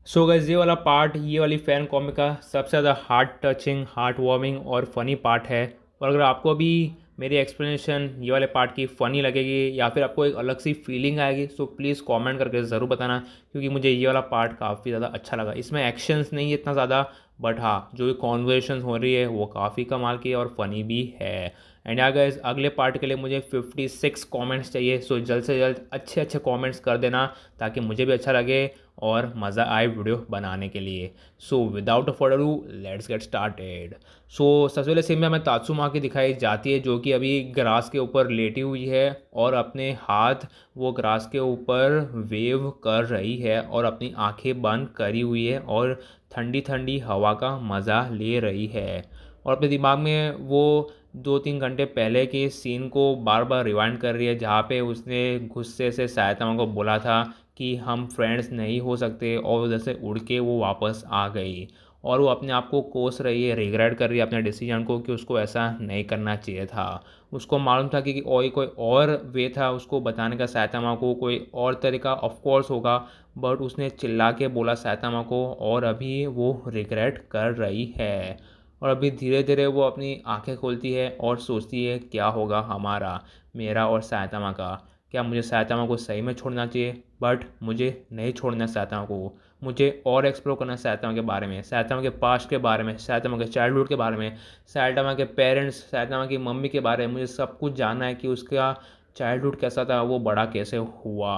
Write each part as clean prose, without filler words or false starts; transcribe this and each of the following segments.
So guys ये वाला part ये वाली फ़ैन कॉमिक का सबसे ज़्यादा हार्ट टचिंग हार्ट वार्मिंग और फ़नी पार्ट है। और अगर आपको अभी मेरी एक्सप्लेनेशन ये वाले पार्ट की फ़नी लगेगी या फिर आपको एक अलग सी फीलिंग आएगी सो प्लीज़ कमेंट करके ज़रूर बताना, क्योंकि मुझे ये वाला पार्ट काफ़ी ज़्यादा अच्छा लगा। इसमें एक्शंस नहीं है इतना ज़्यादा, बट हाँ जो भी कॉन्वर्सेशन हो रही है वो काफ़ी कमाल की है और फ़नी भी है। एंड यार गाइस अगले पार्ट के लिए मुझे 56 कमेंट्स चाहिए, सो जल्द से जल्द अच्छे अच्छे कमेंट्स कर देना ताकि मुझे भी अच्छा लगे और मज़ा आए वीडियो बनाने के लिए। So without a further ado let's get started. So सबसे पहले सीन में हमें तात्सुमा की दिखाई जाती है जो कि अभी ग्रास के ऊपर लेटी हुई है और अपने हाथ वो ग्रास के ऊपर वेव कर रही है और अपनी आंखें बंद करी हुई है और ठंडी ठंडी हवा का मज़ा ले रही है। और अपने दिमाग में वो 2-3 घंटे पहले के सीन को बार बार रिवाइंड कर रही है जहाँ पे उसने गुस्से से सायतमा को बोला था कि हम फ्रेंड्स नहीं हो सकते, और उधर से उड़ के वो वापस आ गई और वो अपने आप को कोस रही है, रिग्रेट कर रही है अपने डिसीजन को कि उसको ऐसा नहीं करना चाहिए था। उसको मालूम था कि कोई और वे था उसको बताने का सायतमा को, कोई और तरीका ऑफ कोर्स होगा, बट उसने चिल्ला के बोला सायतमा को और अभी वो रिग्रेट कर रही है। और अभी धीरे धीरे वो अपनी आंखें खोलती है और सोचती है क्या होगा हमारा, मेरा और सायतमा का। क्या मुझे सायतमा को सही में छोड़ना चाहिए? बट मुझे नहीं छोड़ना सायतमा को, मुझे और एक्सप्लोर करना सायतमा के बारे में, सायतमा के पास्ट के बारे में, सायतमा के चाइल्डहुड के बारे में, सायतमा के पेरेंट्स, सायतमा की मम्मी के बारे में। मुझे सब कुछ जानना है कि उसका चाइल्डहुड कैसा था, वो बड़ा कैसे हुआ।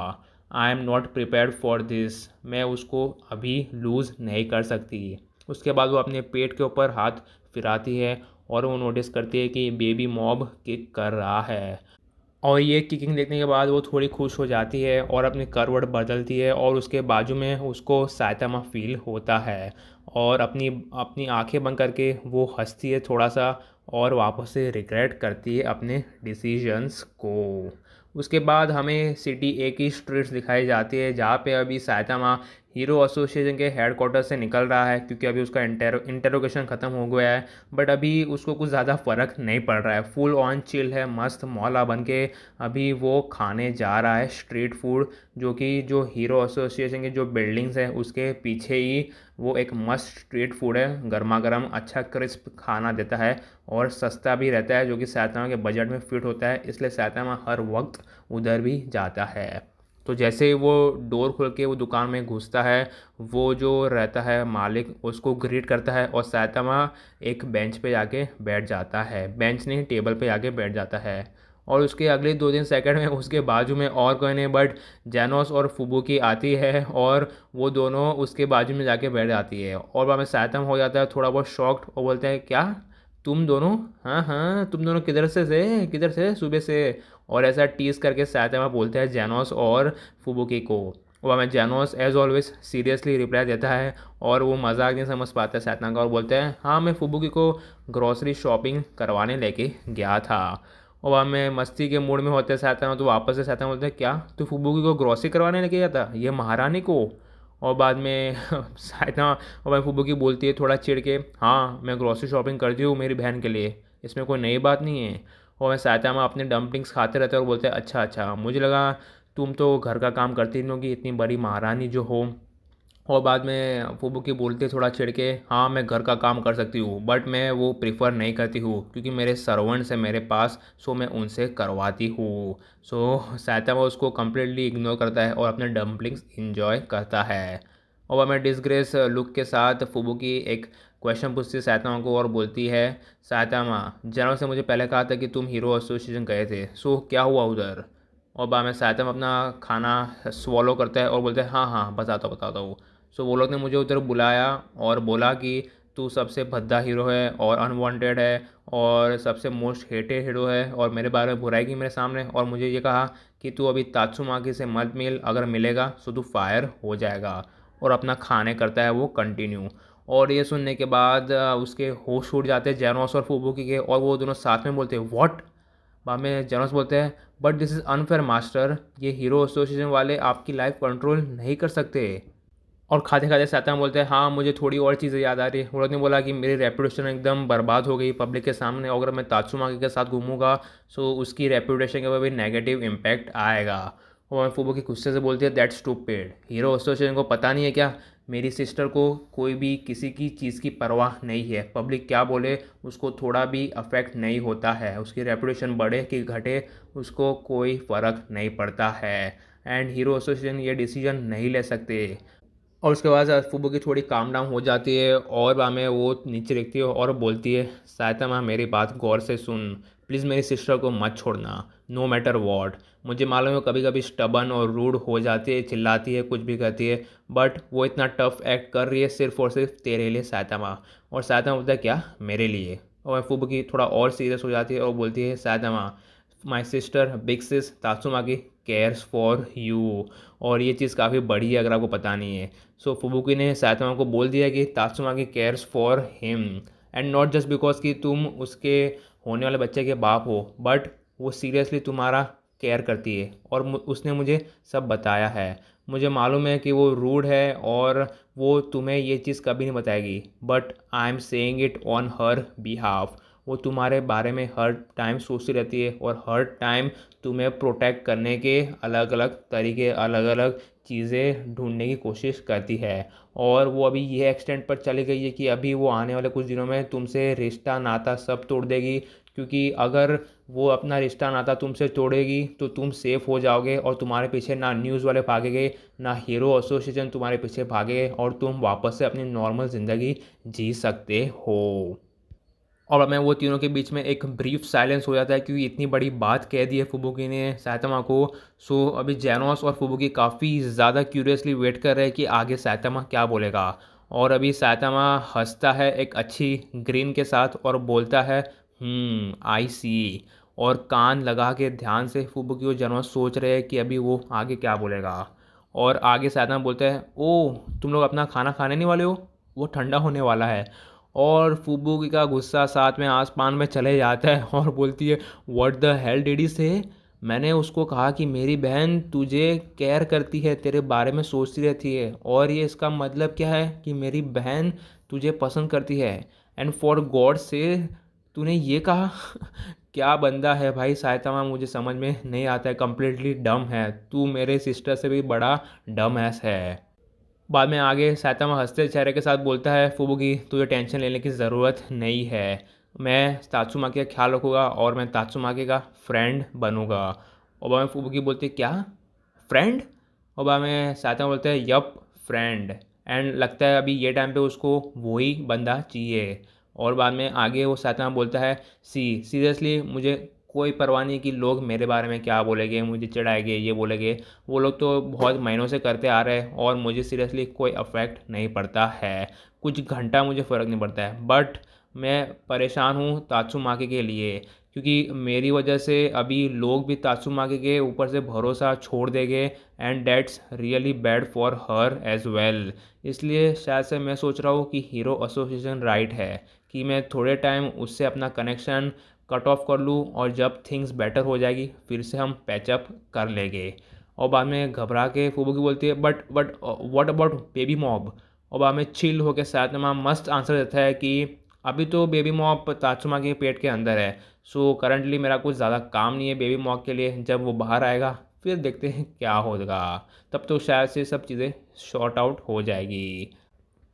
I am not prepared for this, मैं उसको अभी लूज़ नहीं कर सकती। उसके बाद वो अपने पेट के ऊपर हाथ फिराती है और वो नोटिस करती है कि बेबी मॉब किक कर रहा है। और ये किकिंग देखने के बाद वो थोड़ी खुश हो जाती है और अपनी करवट बदलती है और उसके बाजू में उसको सायतामा फील होता है और अपनी अपनी आंखें बंद करके वो हंसती है थोड़ा सा और वापस से रिग्रेट करती है अपने डिसीजंस को। उसके बाद हमें सिटी ए की स्ट्रीट्स दिखाई जाती है जहाँ पे अभी सायतामा हीरो एसोसिएशन के हेड क्वार्टर से निकल रहा है, क्योंकि अभी उसका इंटरोगेशन ख़त्म हो गया है। बट अभी उसको कुछ ज़्यादा फ़र्क नहीं पड़ रहा है, फुल ऑन चिल है, मस्त मौला बन के अभी वो खाने जा रहा है स्ट्रीट फूड, जो कि जो हीरो एसोसिएशन की जो बिल्डिंग्स है उसके पीछे ही वो एक मस्त स्ट्रीट फूड है, गर्मा गर्म अच्छा क्रिस्प खाना देता है और सस्ता भी रहता है, जो कि सायतामा के बजट में फिट होता है, इसलिए सायतामा हर वक्त उधर भी जाता है। तो जैसे ही वो डोर खोल के वो दुकान में घुसता है, वो जो रहता है मालिक उसको ग्रीट करता है और सायतामा एक बेंच पे जाके बैठ जाता है, बेंच नहीं टेबल पे जाके बैठ जाता है। और उसके अगले 2-3 सेकंड में उसके बाजू में और कोई नहीं बट जैनोस और फुबुकी आती है और वो दोनों उसके बाजू में जाके बैठ जाती है और वहाँ में सायतम हो जाता है थोड़ा बहुत शॉक्ड और बोलते हैं क्या तुम दोनों, हाँ हाँ तुम दोनों किधर से सुबह से। और ऐसा टीज करके सायतमा बोलते हैं जैनोस और फुबुकी को। वह में जैनोस एज ऑलवेज सीरियसली रिप्लाई देता है और वो मजाक नहीं समझ पाता है सायतमा का और बोलते हैं हाँ मैं फुबुकी को ग्रॉसरी शॉपिंग करवाने लेके गया था। और वहाँ में मस्ती के मूड में होते सायतमा तो वापस से सायतमा बोलते हैं क्या तू फुबुकी को ग्रॉसरी करवाने लेके गया था, ये महारानी को। और बाद में सायतमा और भाई फुबुकी बोलती है थोड़ा चिढ़ के हाँ मैं ग्रॉसरी शॉपिंग करती हूँ मेरी बहन के लिए, इसमें कोई नई बात नहीं है। और मैं सायतमा अपने डम्पलिंग्स खाते रहते हैं और बोलते हैं अच्छा अच्छा मुझे लगा तुम तो घर का काम करती नहीं होगी इतनी बड़ी महारानी जो हो। और बाद में फुबुकी बोलते थोड़ा चिढ़ के हाँ मैं घर का काम कर सकती हूँ बट मैं वो प्रिफर नहीं करती हूँ क्योंकि मेरे सर्वेंट्स हैं मेरे पास, सो मैं उनसे करवाती हूँ। सो सायतामा उसको कम्प्लीटली इग्नोर करता है और अपने डम्पलिंग्स इंजॉय करता है। और वह मैं डिसग्रेस लुक के साथ फुबुकी एक क्वेश्चन पूछती है सायतामा को और बोलती है सायतामा जनरल से मुझे पहले कहा था कि तुम हीरो एसोसिएशन गए थे, सो क्या हुआ उधर। और बाद में सायतामा अपना खाना स्वॉलो करता है और बोलता है हाँ हाँ बताता हूँ। सो वो लोग ने मुझे उधर बुलाया और बोला कि तू सबसे भद्दा हीरो है और अनवांटेड है और सबसे मोस्ट हेटेड हीरो है और मेरे बारे में बुराई की मेरे सामने, और मुझे ये कहा कि तू अभी तात्सुमाकी से मत मिल, अगर मिलेगा तो तू फायर हो जाएगा। और अपना खाने करता है वो कंटिन्यू। और ये सुनने के बाद उसके होश उड़ जाते हैं जैनोस और फुबुकी के और वो दोनों साथ में बोलते हैं व्हाट। बाद में जैनोस बोलते हैं but this is unfair master, ये हीरो एसोसिएशन वाले आपकी लाइफ कंट्रोल नहीं कर सकते। और खाते खाते साथ बोलते हैं हाँ मुझे थोड़ी और चीज़ें याद आ रही है। उन्होंने बोला कि मेरी रेपुटेशन एकदम बर्बाद हो गई पब्लिक के सामने, अगर मैं तात्सुमाकी के साथ घूमूंगा सो उसकी रेपुटेशन के ऊपर भी नेगेटिव इम्पैक्ट आएगा। और फूबो की गुस्से से बोलती है दैट्स स्टूपिड, हीरो एसोसिएशन को पता नहीं है क्या मेरी सिस्टर को कोई भी किसी की चीज़ की परवाह नहीं है, पब्लिक क्या बोले उसको थोड़ा भी अफेक्ट नहीं होता है, उसकी रेपुटेशन बढ़े कि घटे उसको कोई फ़र्क नहीं पड़ता है। एंड हीरो एसोसिएशन ये डिसीजन नहीं ले सकते। और उसके बाद फूबो की थोड़ी काम डाउन हो जाती है और बाद में वो नीचे देखती है और बोलती है, सायतामा मेरी बात गौर से सुन, प्लीज़ मेरी सिस्टर को मत छोड़ना, नो मैटर वॉट। मुझे मालूम है कभी कभी स्टबन और रूड हो जाती है, चिल्लाती है, कुछ भी करती है, बट वो इतना टफ एक्ट कर रही है सिर्फ और सिर्फ तेरे लिए सायतामा। और सायतामा बोलता है क्या मेरे लिए। और फूबो की थोड़ा और सीरियस हो जाती है और बोलती है, Saitama my sister big sis Tatsumaki cares for you. और ये चीज़ काफ़ी बड़ी है अगर आपको पता नहीं है। सो फुबुकी ने सायतामा को बोल दिया कि Tatsumaki cares for him, and not just because कि तुम उसके होने वाले बच्चे के बाप हो, बट वो सीरियसली तुम्हारा केयर करती है और उसने मुझे सब बताया है। मुझे मालूम है कि वो रूड है और वो तुम्हें ये चीज़ कभी नहीं बताएगी, but I am saying it on her behalf. वो तुम्हारे बारे में हर टाइम सोचती रहती है और हर टाइम तुम्हें प्रोटेक्ट करने के अलग अलग तरीके, अलग अलग चीज़ें ढूंढने की कोशिश करती है। और वो अभी ये एक्सटेंट पर चली गई है कि अभी वो आने वाले कुछ दिनों में तुमसे रिश्ता नाता सब तोड़ देगी, क्योंकि अगर वो अपना रिश्ता नाता तुमसे तोड़ेगी तो तुम सेफ़ हो जाओगे और तुम्हारे पीछे ना न्यूज़ वाले भागेंगे, ना हीरो एसोसिएशन तुम्हारे पीछे भागेंगे और तुम वापस से अपनी नॉर्मल ज़िंदगी जी सकते हो। और मैं वो तीनों के बीच में एक ब्रीफ साइलेंस हो जाता है क्योंकि इतनी बड़ी बात कह दी है फुबुकी ने सायतामा को। सो अभी जैनोस और फुबुकी काफ़ी ज़्यादा क्यूरियसली वेट कर रहे हैं कि आगे सायतामा क्या बोलेगा। और अभी सायतामा हंसता है एक अच्छी ग्रीन के साथ और बोलता है, आई सी। और कान लगा के ध्यान से फुबुकी और जैनोस सोच रहे हैं कि अभी वो आगे क्या बोलेगा। और आगे सायतामा बोलता है, ओ तुम लोग अपना खाना खाने नहीं वाले हो, वो ठंडा होने वाला है। और फुबुकी का गुस्सा साथ में आसमान में चले जाता है और बोलती है, what the hell did he से। मैंने उसको कहा कि मेरी बहन तुझे केयर करती है, तेरे बारे में सोचती रहती है, और ये इसका मतलब क्या है कि मेरी बहन तुझे पसंद करती है, एंड फॉर गॉड से तूने ये कहा। क्या बंदा है भाई सायतामा, मुझे समझ में नहीं आता है, कम्प्लीटली डम है तू, मेरे सिस्टर से भी बड़ा डम एस है। बाद में आगे सायतामा हंसते चेहरे के साथ बोलता है, फुबुकी तुझे टेंशन लेने की ज़रूरत नहीं है, मैं तात्सुमाकी का ख्याल रखूँगा और मैं तात्सुमाकी का फ्रेंड बनूँगा। और बाद में फुबुकी बोलती है, क्या फ्रेंड। और बाद में सायतामा बोलते हैं, यप फ्रेंड। एंड लगता है अभी ये टाइम पे उसको वही बंदा चाहिए। और बाद में आगे वो सायतामा बोलता है, सीरियसली मुझे कोई परवाह नहीं कि लोग मेरे बारे में क्या बोलेंगे, मुझे चिढ़ाएंगे, ये बोलेंगे, वो लोग तो बहुत महीनों से करते आ रहे हैं और मुझे सीरियसली कोई अफेक्ट नहीं पड़ता है, कुछ घंटा मुझे फ़र्क नहीं पड़ता है, बट मैं परेशान हूँ तात्सुमाकी के लिए, क्योंकि मेरी वजह से अभी लोग भी तात्सुमाकी के ऊपर से भरोसा छोड़ देंगे, and that's really bad for her as well. इसलिए शायद से मैं सोच रहा हूँ कि हीरो एसोसिएशन राइट है कि मैं थोड़े टाइम उससे अपना कनेक्शन कट ऑफ कर लूँ और जब थिंग्स बेटर हो जाएगी फिर से हम पैचअप कर लेंगे। और बाद में घबरा के फूबू की बोलती है, but what about baby mob. और बाद में चिल होकर सायतामा मस्त आंसर देता है कि अभी तो बेबी मॉब तात्सुमा के पेट के अंदर है, सो करंटली मेरा कुछ ज़्यादा काम नहीं है बेबी मॉब के लिए, जब वो बाहर आएगा फिर देखते हैं क्या होगा, तब तो शायद से सब चीज़ें शॉर्ट आउट हो जाएगी।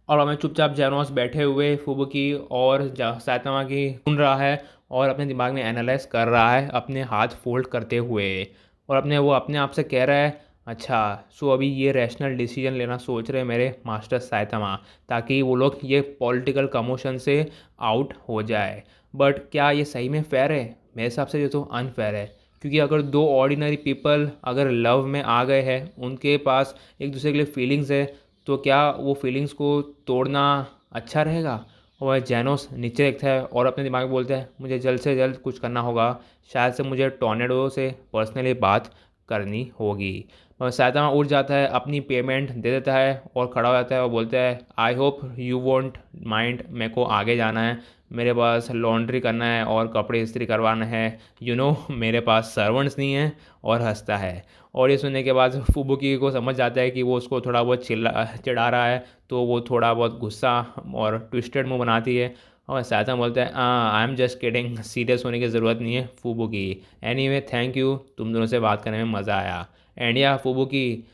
और हमें चुपचाप जैनोस बैठे हुए फुबुकी और सायतामा की सुन रहा है और अपने दिमाग में एनालाइज कर रहा है अपने हाथ फोल्ड करते हुए, और वो अपने आप से कह रहा है, अच्छा सो अभी ये रैशनल डिसीजन लेना सोच रहे हैं मेरे मास्टर सायतामा, ताकि वो लोग ये पॉलिटिकल कमोशन से आउट हो जाए। बट क्या ये सही में फ़ेयर है? मेरे हिसाब से ये तो अनफेयर है, क्योंकि अगर दो ऑर्डिनरी पीपल अगर लव में आ गए हैं, उनके पास एक दूसरे के लिए फीलिंग्स है, तो क्या वो फीलिंग्स को तोड़ना अच्छा रहेगा? और जैनोस नीचे देखता है और अपने दिमाग में बोलता है, मुझे जल्द से जल्द कुछ करना होगा, शायद से मुझे टॉर्नेडो से पर्सनली बात करनी होगी। और सायतामा उठ जाता है, अपनी पेमेंट दे देता है और खड़ा हो जाता है और बोलता है, I hope you won't mind, मेरे को आगे जाना है, मेरे पास लॉन्ड्री करना है और कपड़े इस्त्री करवाना है, मेरे पास सर्वेंट्स नहीं हैं। और हंसता है। और ये सुनने के बाद फुबुकी को समझ जाता है कि वो उसको थोड़ा बहुत चिढ़ा रहा है, तो वो थोड़ा बहुत गुस्सा और ट्विस्टेड मुंह बनाती है और सायतामा बोलता है, I am just kidding, serious होने की ज़रूरत नहीं है फुबुकी, एनीवे थैंक यू, तुम दोनों से बात करने में मज़ा आया। एंड या फुबुकी,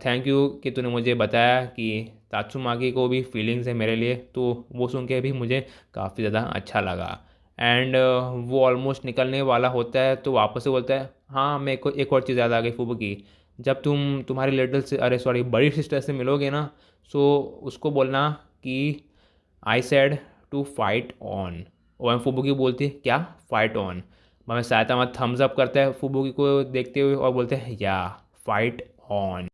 थैंक यू कि तूने मुझे बताया कि तात्सुमाकी को भी फीलिंग्स है मेरे लिए, तो वो सुन के भी मुझे काफ़ी ज़्यादा अच्छा लगा। एंड वो ऑलमोस्ट निकलने वाला होता है तो वापस से बोलता है, हाँ मेरे को एक और चीज़ याद आ गई फूफूकी, जब तुम तुम्हारी लिटिल से अरे सॉरी बड़ी सिस्टर से मिलोगे ना, सो उसको बोलना कि I said to fight on. और फूफूकी बोलती है क्या, फाइट ऑन। मैं सहायता में थम्स अप करता है फूफूकी को देखते हुए और बोलते हैं या फाइट ऑन।